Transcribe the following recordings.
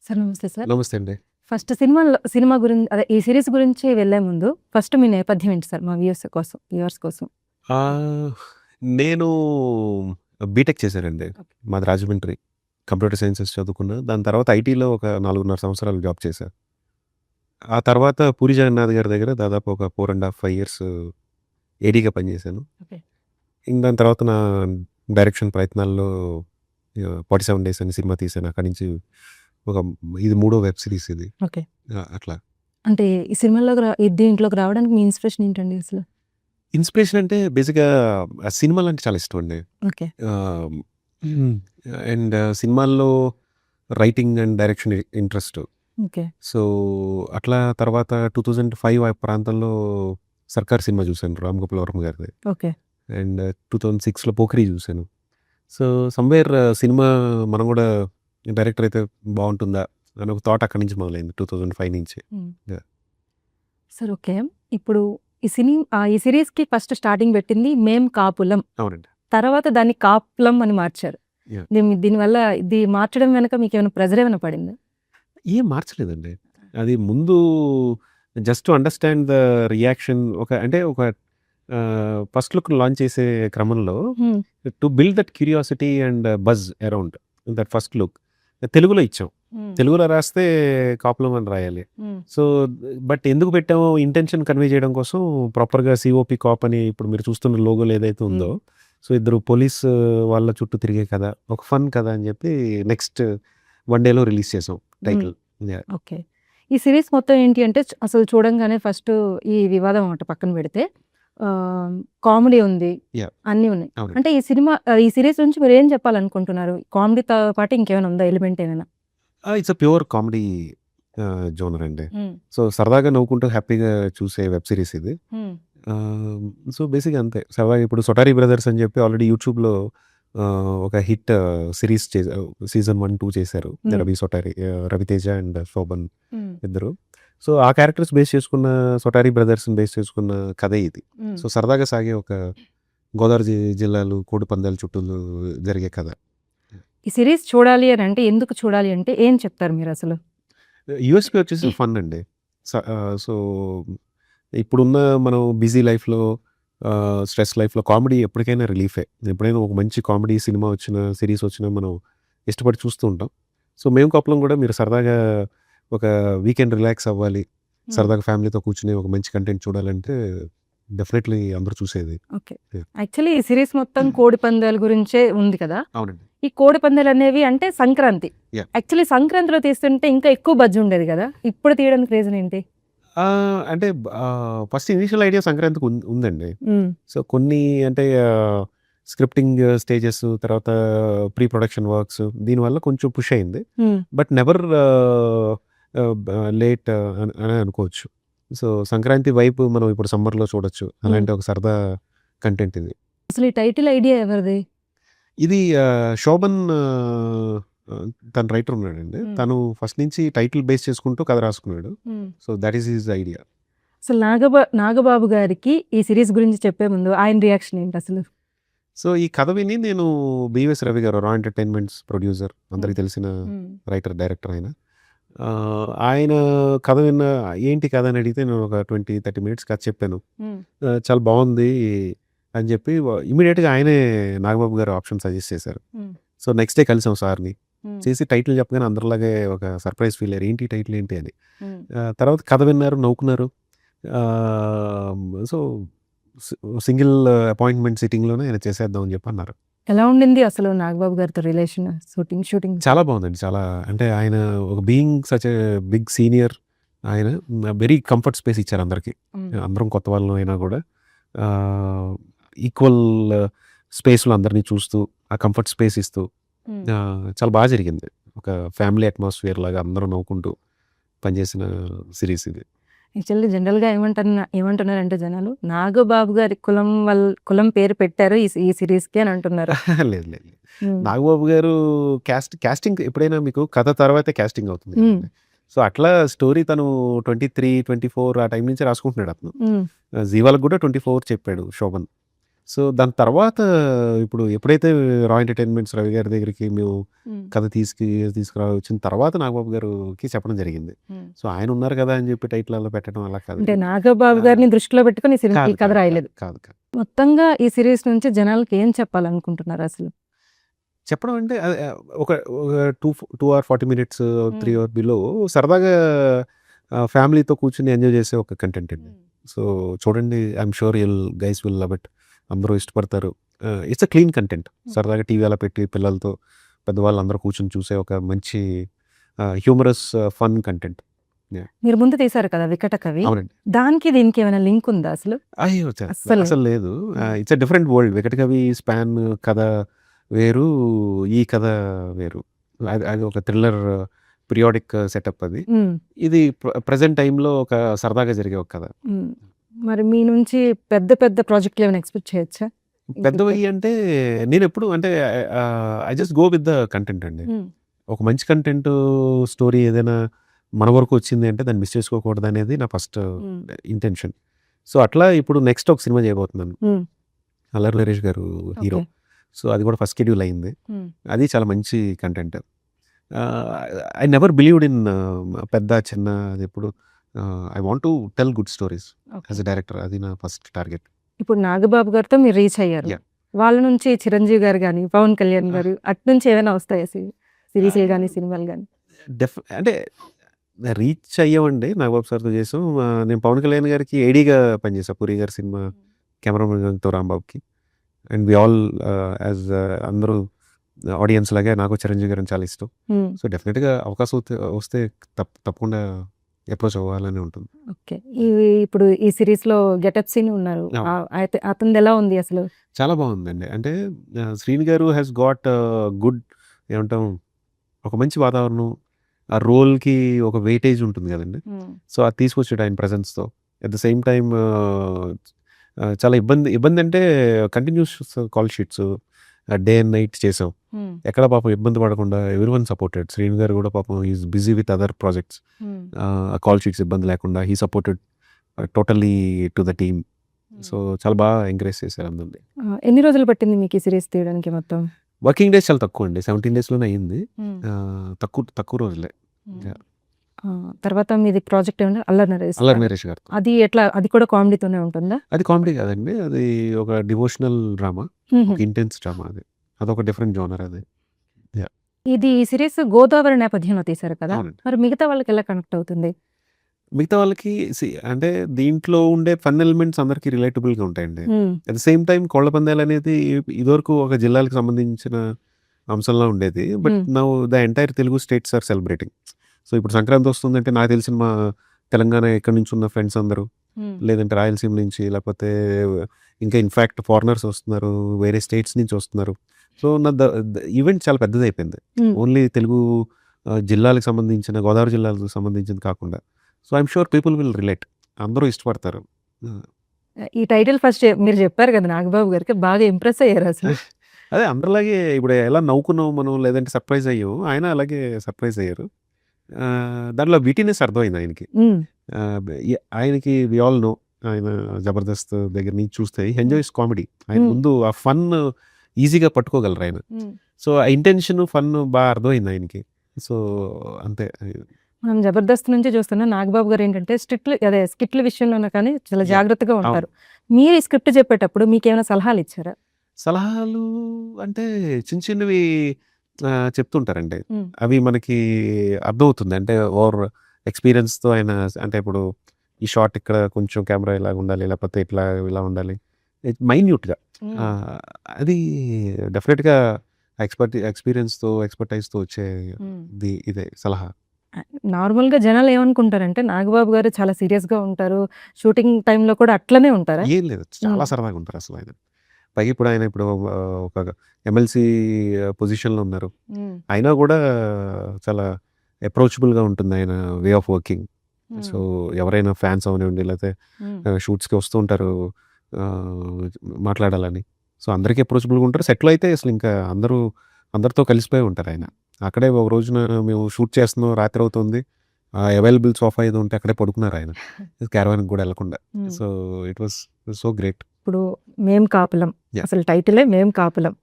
Sir నమస్తే sir. నమస్తే అండి. ఫస్ట్ సినిమా అదే ఈ సీరీస్ గురించి వెళ్ళే ముందు ఫస్ట్ మీ నేపథ్యం ఏంటి సార్? మా వ్యూవర్స్ కోసం. ఆహ్, నేను బీటెక్ చేశానండి. ఓకే. మాది రాజమండ్రి. కంప్యూటర్ సైన్సెస్ చదువుకున్నా. దాని తర్వాత ఐటీలో ఒక 4.5 సంవత్సరాలు జాబ్ చేశా. ఆ తర్వాత పూరి జగన్నాథ్ గారి దగ్గర దాదాపు ఒక 4 ఇయర్స్ ఏడీగా పనిచేశాను. ఓకే. దాని తర్వాత నా డైరెక్షన్ ప్రయత్నాల్లో 47 డేస్ అని సినిమా తీశాను. అక్కడి నుంచి ఇది మూడో వెబ్ సిరీస్ ఇది. ఓకే. అట్లా. అంటే ఈ దీంట్లోకి రావడానికి మీ ఇన్స్పిరేషన్ ఏంటండి అసలు? ఇన్స్పిరేషన్ అంటే బేసిక్‌గా సినిమాలంటే చాలా ఇష్టం అండి. ఓకే. ఆహ్, అండ్ సినిమాల్లో writing and direction interest. Okay. So, అట్లా తర్వాత 2005 ఆ ప్రాంతంలో 'సర్కార్' సినిమా చూశాను. రామ్ గోపాల్ వర్మ గారిది. ఓకే. అండ్ 2006లో 'పోకిరి' చూశాను. సో, సమ్‌వేర్ సినిమా మనం కూడా డైరెక్టర్ అయితే బావుంటుందా అని ఒక థాట్ అక్కడి నుంచి మొదలైంది 2005 నుంచి. యాహ్! Sir okay. ఇప్పుడు ఈ సీరీస్‌కి ఫస్ట్ స్టార్టింగ్ పెట్టింది 'మేం కాపులం'. అవునండి. తర్వాత దాన్ని 'కాపులం' అని మార్చారు. యాహ్! దీనివల్ల ఇది మార్చడం వెనక మీకేమైనా ప్రెజర్ ఏమైనా పడిందా? ఏం మార్చలేదండి. అది ముందు just to understand the reaction అంటే ఒక ఫస్ట్ లుక్ లాంచ్ చేసే క్రమంలో హ్మ్. To build that curiosity and buzz around that first look తెలుగులో ఇచ్చాం. హ్మ్. తెలుగులో రాస్తే కాపులం అని రాయాలి. హ్మ్. సో, బట్ ఎందుకు పెట్టామో ఇంటెన్షన్ కన్వే చేయడం కోసం ప్రాపర్‌గా సీఓపీ కాప్ అని ఇప్పుడు మీరు చూస్తున్న లోగోలో ఏదైతే ఉందో, సో, ఇద్దరు పోలీస్ వాళ్ళ చుట్టూ తిరిగే కథ. ఒక ఫన్ కథ అని చెప్పి నెక్స్ట్ 1 డేలో రిలీజ్ చేసాం టైటిల్. యాహ్! ఓకే. ఈ సీరీస్ మొత్తం ఏంటి అంటే అసలు చూడంగానే ఫస్ట్ ఈ వివాదం ఒకటి పక్కన పెడితే కామెడీ ఉంది. యాహ్! అన్నీ ఉన్నాయి. అవునండి. అంటే ఈ సీరీస్ నుంచి మీరు ఏం చెప్పాలనుకుంటున్నారు? కామెడీతో పాటు ఇంకేమైనా ఉందా ఎలిమెంట్ ఏమైనా? It's a pure comedy genre అండి. సో, సరదాగా నవ్వుకుంటూ హ్యాపీగా చూసే వెబ్ సిరీస్ ఇది. సో, బేసిక్‌గా అంతే. సరదాగా ఇప్పుడు 'సొటారి బ్రదర్స్' అని చెప్పి ఆల్రెడీ యూట్యూబ్‌లో ఒక హిట్ సిరీస్ సీజన్ 1, 2 చేశారు. రవితేజ అండ్ శోభన్ ఇద్దరు. సో, ఆ క్యారెక్టర్స్ బేస్ చేసుకున్న 'సొటారి బ్రదర్స్‌ని' బేస్ చేసుకున్న కథే ఇది. సో, సరదాగా సాగే ఒక గోదావరి జిల్లాలు కోడిపందాల చుట్టూ జరిగే కథ. ఈ సీరీస్ చూడాలి అని అంటే ఎందుకు చూడాలి అంటే ఏం చెప్తారు మీరు అసలు? యూఎస్‌పీ వచ్చేసి ఫన్ అండి. సో, ఇప్పుడున్న మనం బిజీ లైఫ్‌లో స్ట్రెస్ లైఫ్‌లో కామెడీ ఎప్పటికైనా రిలీఫే. ఎప్పుడైనా ఒక మంచి కామెడీ సినిమా వచ్చినా, సీరీస్ వచ్చినా మనం ఇష్టపడి చూస్తూ ఉంటాం. సో, మేము కాపులం కూడా మీరు సరదాగా ఒక వీకెండ్ రిలాక్స్ అవ్వాలి, సరదాగా ఫ్యామిలీతో కూర్చొని ఒక మంచి కంటెంట్ చూడాలంటే డెఫినెట్‌లీ అందరూ చూసేది. ఓకే. యాక్చువల్లీ ఈ సీరీస్ మొత్తం కోడి పందాల గురించే ఉంది కదా! అవునండి. ఈ కోడి పందాలు అనేవి అంటే సంక్రాంతి. యాహ్! యాక్చువల్లీ సంక్రాంతిలో తీస్తుంటే ఇంకా ఎక్కువ బజ్ ఉండేది కదా! ఇప్పుడు తీయడానికి రీజన్ ఏంటి? అంటే ఫస్ట్ ఇనీషియల్ ఐడియా సంక్రాంతికి ఉందండి. హ్మ్. సో, కొన్ని అంటే స్క్రిప్టింగ్ స్టేజెస్ తర్వాత ప్రీ ప్రొడక్షన్ వర్క్స్ దీనివల్ల కొంచెం పుష్ అయింది. హ్మ్. బట్ నెవర్ లేట్ అనే అనుకోవచ్చు. సో, సంక్రాంతి వైపు మనం ఇప్పుడు సమ్మర్‌లో చూడొచ్చు. అలాంటి ఒక సరదా కంటెంట్ ఇది. అసలు ఈ టైటిల్ ఐడియా ఎవరిది? ఇది శోభన్ తను రైటర్ ఉన్నాడండి. తను ఫస్ట్ నుంచి టైటిల్ బేస్ చేసుకుంటూ కథ రాసుకున్నాడు. So, that is his idea. అసలు నాగబాబు గారికి ఈ సీరీస్ గురించి చెప్పే ముందు ఆయన రియాక్షన్ ఏంటి అసలు? సో, ఈ కథ విని నేను బివిఎస్ రవి గారు రా ఎంటర్‌టైన్‌మెంట్స్ ప్రొడ్యూసర్ అందరికి తెలిసిన రైటర్, డైరెక్టర్ ఆయన. ఆయన కథ ఏంటి కథ అని అడిగితే నేను ఒక 20, 30 మినిట్స్ కథ చెప్పాను. చాలా బావుంది అని చెప్పి ఇమ్మీడియేట్‌గా ఆయనే నాగబాబు గారు ఆప్షన్ సజెస్ట్ చేశారు. సో, నెక్స్ట్ డే కలిసాం సార్‌ని. చేసి టైటిల్ చెప్పగానే అందరిలాగే ఒక సర్ప్రైజ్ ఫీల్ అయ్యారు. ఏంటి టైటిల్ ఏంటి అని. తర్వాత కథ విన్నారు, నవ్వుకున్నారు. సో, సింగిల్ అపాయింట్మెంట్ సిట్టింగ్‌లోనే ఆయన చేసేద్దాం అని చెప్పి అన్నారు. ఎలా ఉండింది అసలు నాగబాబు గారితో రిలేషన్? షూటింగ్ చాలా బాగుందండి. చాలా అంటే ఆయన ఒక being such a big senior ఆయన వెరీ కంఫర్ట్ స్పేస్ ఇచ్చారు అందరికి. అందరం కొత్త వాళ్ళం అయినా కూడా ఈక్వల్ స్పేస్‌లో అందరిని చూస్తూ ఆ కంఫర్ట్ స్పేస్ ఇస్తూ చాలా బాగా జరిగింది. ఒక ఫ్యామిలీ అట్మాస్ఫియర్ లాగా అందరూ నవ్వుకుంటూ పనిచేసిన సిరీస్ ఇది. యాక్చువల్లీ జనరల్‌గా ఏమంటున్నారంటే జనాలు నాగబాబు గారి కులం పేరు పెట్టారు ఈ సీరీస్‌కి అని అంటున్నారు. లేదు లేదు. నాగబాబు గారు కాస్టింగ్ ఎప్పుడైనా మీకు కథ తర్వాతే కాస్టింగ్ అవుతుంది. సో, అట్లా స్టోరీ తను 23, 24 ఆ టైం నుంచి రాసుకుంటున్నాడు అతను. జీవాలకు కూడా 24 చెప్పాడు శోభన్. సో దాని తర్వాత ఇప్పుడు ఎప్పుడైతే రా ఎంటర్టైన్మెంట్స్ రవి గారి దగ్గరికి మేము కథ తీసుకురా వచ్చిన తర్వాత నాగబాబు గారికి చెప్పడం జరిగింది. సో ఆయన ఉన్నారు కదా అని చెప్పి టైటిల్ అలా పెట్టడం అలా కాదు. అంటే నాగబాబు గారిని దృష్టిలో పెట్టుకొని ఈ కథ రాయలేదు. కాదు కాదు. మొత్తంగా ఈ సిరీస్ నుంచి జనాలకి ఏం చెప్పాలనుకుంటున్నారు అసలు? చెప్పడం అంటే ఒక 2 or 40 minutes 3 or బిలో సరదాగా ఫ్యామిలీతో కూర్చుని ఎంజాయ్ చేసే ఒక కంటెంట్ అండి. సో చూడండి, I'm sure guys will love it. అందరూ ఇష్టపడతారు. It's a clean content. సరదాగా టీవీ అలా పెట్టి పిల్లలతో పెద్దవాళ్ళు అందరూ కూర్చొని చూసే ఒక మంచి హ్యూమరస్ ఫన్ కంటెంట్. మీరు ముందు తీశారు కదా వికట కవి, అవునండి. దానికి దీనికి ఏమైనా లింక్ ఉందా అసలు? అయ్యో అస్సలు. అసలు లేదు. It's a different world. Vikata Kavi స్పాన్ కథ వేరు, ఈ కథ వేరు. అది ఒక థ్రిల్లర్ పీరియాడిక్ సెటప్ అది. ఇది ప్రెసెంట్ టైంలో ఒక సరదాగా జరిగే ఒక కథ. మరి మీ నుంచి పెద్ద పెద్ద ప్రాజెక్టులు ఏమైనా ఎక్స్పెక్ట్ చేయొచ్చా? పెద్దవి అంటే నేను ఎప్పుడు అంటే I just go with the content అండి. ఒక మంచి కంటెంట్ స్టోరీ ఏదైనా మన వరకు వచ్చింది అంటే దాన్ని మిస్ చేసుకోకూడదు అనేది నా ఫస్ట్ ఇంటెన్షన్. సో అట్లా ఇప్పుడు నెక్స్ట్ ఒక సినిమా చేయబోతున్నాను, అల్లరి నరేష్ గారు హీరో. సో అది కూడా ఫస్ట్ షెడ్యూల్ అయింది. అది చాలా మంచి content. I never believed in పెద్ద చిన్న. అది ఎప్పుడు I want to tell good stories as a director. అది నా ఫస్ట్ టార్గెట్. ఇప్పుడు నాగబాబు గారితో మీరు రీచ్ అయ్యారు. Yeah. వాళ్ళ నుంచి చిరంజీవి గారు కానీ పవన్ కళ్యాణ్ గారు అటు నుంచి ఏమైనా వస్తాయా సిరీస్లు కానీ సినిమాలు కానీ? అంటే రీచ్ అయ్యామండి. నాగబాబు సార్తో చేసాం. నేను పవన్ కళ్యాణ్ గారికి ఏడీగా పనిచేసాను పూరి గారి సినిమా కెమెరామెన్తో రాంబాబుకి. అండ్ వి ఆల్ యాజ్ అందరూ ఆడియన్స్ లాగే నాకు చిరంజీవి గారు చాలా ఇష్టం. సో డెఫినెట్గా అవకాశం వస్తే తప్పకుండా అప్రోచ్ అవ్వాలని ఉంటుంది. ఓకే. ఇప్పుడు ఈ సిరీస్ లో గెటప్ సీన్ ఉన్నారు, అతనిది ఎలా ఉంది అసలు? చాలా బాగుందండి. అంటే శ్రీని గారు హ్యాస్ గాట్ గుడ్, ఏమంటాం, ఒక మంచి వాతావరణం. ఆ రోల్కి ఒక వెయిటేజ్ ఉంటుంది కదండి. సో అది తీసుకొచ్చాడు ఆయన ప్రజెన్స్తో. అట్ ద సేమ్ టైం చాలా ఇబ్బంది అంటే continuous call sheets day and night చేసాం. ఎక్కడ పాపం ఇబ్బంది పడకుండా ఎవ్రీ వన్ సపోర్టెడ్. శ్రీని గారు కూడా పాపం is busy with other projects. Call sheets ఇబ్బంది లేకుండా he supported totally to the team. So చాలా బాగా ఎంకరేజ్ చేశారు అందరినీ. ఎన్ని రోజులు పట్టింది మీకు ఈ సిరీస్ తీయడానికి మొత్తం? వర్కింగ్ డేస్ చాలా తక్కువ అండి. 17 daysలోనే అయింది. తక్కువ రోజులే. తర్వాత మీది ప్రాజెక్ట్ ఏమన్నా అల్లరి నరేష్ గారు. అది ఎట్లా? అది కూడా కామెడీతోనే ఉంటుందా? అది కామెడీ కాదండి, అది ఒక డివోషనల్ డ్రామా, ఇంటెన్స్ డ్రామా. అదొక డిఫరెంట్ జోనర్. అది ఇది సిరీస్ గోదావరి నేపథ్యంలో తీశారు కదా, మరి మిగతా వాళ్ళకి ఎలా కనెక్ట్ అవుతుంది? మిగతా వాళ్ళకి అంటే దీంట్లో ఉండే ఫన్ ఎలిమెంట్స్ అందరికి రిలేటబుల్గా ఉంటాయండి. అట్ ద సేమ్ టైం కోళ్ల పందాలు అనేది ఇదివరకు ఒక జిల్లాలకు సంబంధించిన అంశంలో ఉండేది. But now the entire Telugu states are celebrating. So ఇప్పుడు సంక్రాంతి వస్తుందంటే నాకు తెలిసిన మా తెలంగాణ ఎక్కడి నుంచి ఉన్న ఫ్రెండ్స్ అందరూ, లేదంటే రాయలసీమ నుంచి, లేకపోతే ఇంకా ఇన్ఫ్యాక్ట్ ఫారినర్స్ వస్తున్నారు, వేరే స్టేట్స్ నుంచి వస్తున్నారు. సో నా ఈవెంట్ చాలా పెద్దది అయిపోయింది. ఓన్లీ తెలుగు జిల్లాలకు సంబంధించిన, గోదావరి జిల్లాలకు సంబంధించింది కాకుండా. So I'm sure people will relate. అందరూ ఇష్టపడతారు. ఈ టైటిల్ ఫస్ట్ మీరు చెప్పారు కదా నాగబాబు గారికి, బాగా ఇంప్రెస్ అయ్యారు అసలు. అదే అందరిలాగే ఇప్పుడు ఎలా నవ్వుకున్నాం మనం, లేదంటే సర్ప్రైజ్ అయ్యాం, ఆయన అలాగే సర్ప్రైజ్ అయ్యారు. దాంట్లో వీటినెస్ అర్థమైంది ఆయనకి. ఆయనకి వి ఆల్ నో, ఆయన జబర్దస్త్ దగ్గర నుంచి చూస్తే ఎంజాయ్స్ కామెడీ. ఆయన ముందు ఆ ఫన్ ఈజీగా పట్టుకోగలరు ఆయన. సో ఆ ఇంటెన్షన్ ఫన్ బాగా అర్థమైంది ఆయనకి. సో అంతే. మనం జబర్దస్త్ నుంచి చూస్తున్నా నాగబాబు గారు ఏంటంటే స్కిట్ల విషయంలోనే కానీ చాలా జాగ్రత్తగా ఉంటారు. మీరు ఈ స్క్రిప్ట్ చెప్పేటప్పుడు మీకు ఏమైనా సలహాలు ఇచ్చారా? సలహాలు అంటే చిన్న చిన్నవి చెప్తుంటారండి. అవి మనకి అర్థమవుతుంది. అంటే ఓవర్ ఎక్స్పీరియన్స్తో ఆయన, అంటే ఇప్పుడు ఈ షాట్ ఇక్కడ కొంచెం కెమెరా ఇలా ఉండాలి, లేకపోతే ఇలా ఉండాలి, మైన్యూట్గా. అది డెఫినెట్గా ఎక్స్పీరియన్స్తో ఎక్స్పర్టైజ్తో వచ్చేది ఇదే సలహా. నార్మల్గా జనాలు ఏమనుకుంటారంటే నాగబాబు గారు చాలా సీరియస్గా ఉంటారు, షూటింగ్ టైంలో కూడా అట్లనే ఉంటారా? ఏం లేదు, చాలా సరదాగా ఉంటారు అసలు ఆయన. పైగా ఇప్పుడు ఆయన ఒక ఎమ్మెల్సీ పొజిషన్లో ఉన్నారు. అయినా కూడా చాలా అప్రోచబుల్గా ఉంటుంది ఆయన వే ఆఫ్ వర్కింగ్. సో ఎవరైనా ఫ్యాన్స్ అవనివ్వండి, లేకపోతే షూట్స్కి వస్తూ ఉంటారు మాట్లాడాలని. సో అందరికీ అప్రోచబుల్గా ఉంటారు. సెట్లో అయితే అసలు ఇంకా అందరితో కలిసిపోయి ఉంటారు ఆయన. అక్కడే ఒక రోజున మేము షూట్ చేస్తున్నాం, రాత్రి అవుతుంది, అవైలబుల్ సోఫా ఏదో ఉంటే అక్కడే పడుకున్నారు ఆయన, క్యారవాన్కి కూడా వెళ్ళకుండా. So it was so great. ఇప్పుడు మేం కాపులం, Yeah. అసలు టైటిలే మేం కాపులం.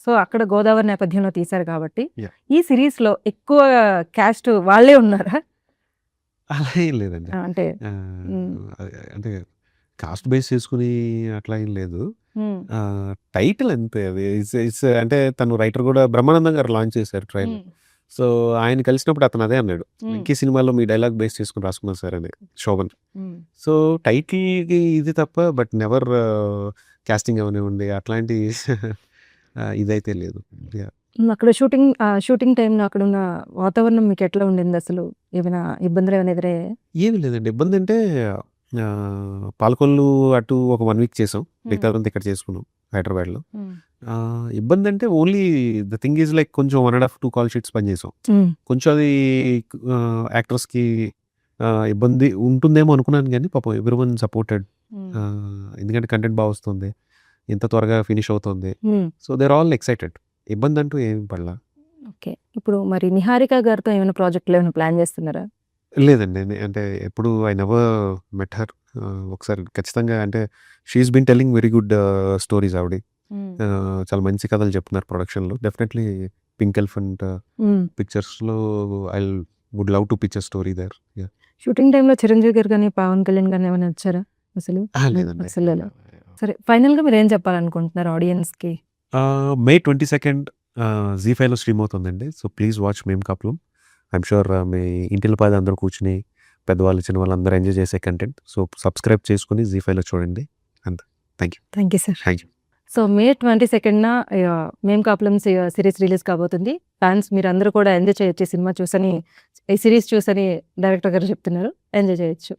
సో అక్కడ గోదావరి నేపథ్యంలో తీశారు కాబట్టి Yeah. ఈ సిరీస్ లో ఎక్కువ క్యాస్ట్ వాళ్ళే ఉన్నారా? అలా ఏం లేదండి. అంటే ఆహ్, అంటే కాస్ట్ బేస్ చేసుకొని అట్లా ఏం లేదు. ఉమ్, టైటిల్ అంతే అది. ఇట్స్ అంటే తను రైటర్ కూడా బ్రహ్మానందం గారు లాంచ్ చేశారు ట్రైలర్. ఉమ్, సో ఆయన కలిసినప్పుడు అతను అదే అన్నాడు, ఉమ్, వెంకీ సినిమాలో మీ డైలాగ్ బేస్ చేసుకుని రాసుకున్నాను సార్ అని, శోభన్. ఉమ్. సో టైటిల్కి ఇది తప్ప బట్ నెవర్ కాస్టింగ్ అవనివ్వండి అట్లాంటి ఇదైతే లేదు. Yeah. అక్కడ షూటింగ్ టైంలో అక్కడ ఉన్న వాతావరణం మీకు ఎట్లా ఉండింది? అసలు ఏమైనా ఇబ్బందులు ఏమైనా ఎదురయ్యాయా? ఏమి లేదండి. ఇబ్బంది అంటే పాలకొల్లు అటు ఒక 1 వీక్ చేసాం. మిగతాదంతా ఇక్కడ చేసుకున్నాం హైదరాబాద్లో. ఇబ్బంది అంటే only the thing is like కొంచెం 1.5-2 కాల్ షీట్స్ పని చేసాం. కొంచెం అది యాక్టర్స్కి ఇబ్బంది ఉంటుందేమో అనుకున్నాను కానీ పాపం ఎవ్రీవన్ సపోర్టెడ్. ఎందుకంటే కంటెంట్ బాగా వస్తుంది, ఎంత త్వరగా ఫినిష్ అవుతుంది. So they're all excited. ఇబ్బంది అంటూ ఏం పడలా. ఓకే. ఇప్పుడు మరి నిహారిక గారితో ఏమైనా ప్రాజెక్టులు ఏమైనా ప్లాన్ చేస్తున్నారా? లేదండి. అంటే ఎప్పుడు ఐ నెవర్ మెట్ హర్. ఒకసారి ఖచ్చితంగా అంటే she's been telling very good stories ఆవిడ. చాలా మంచి కథలు చెప్తున్నారు ప్రొడక్షన్లో. డెఫినెట్లీ పింక్ ఎలిఫెంట్ పిక్చర్స్లో I would love to picture story there. Shooting టైంలో చిరంజీవి గారు కానీ పవన్ కళ్యాణ్ గారిని ఏమైనా వచ్చారా అసలు? లేదండి. అసలు లేదు. సరే, ఫైనల్గా మీరు ఏం చెప్పాలనుకుంటున్నారు ఆడియన్స్కి? మే 22 జీ5లో స్ట్రీమ్ అవుతుందండి. సో ప్లీజ్ వాచ్ మేం కాపులం. ఐఎమ్ షూర్ మీ ఇంటిల పది అందరూ కూర్చుని పెద్దవాళ్ళు చిన్నవాళ్ళు అందరూ ఎంజాయ్ చేసే కంటెంట్. సో సబ్స్క్రైబ్ చేసుకుని జీ5లో చూడండి. అంతే. Thank you sir. Thank you. So May 22న మేం కాపులం సిరీస్ రిలీజ్ కాబోతుంది. ఫ్యాన్స్ మీరు అందరూ కూడా ఎంజాయ్ చేయొచ్చు. ఈ సినిమా చూసని, ఈ సిరీస్ చూసని డైరెక్టర్ గారు చెప్తున్నారు. ఎంజాయ్ చేయొచ్చు.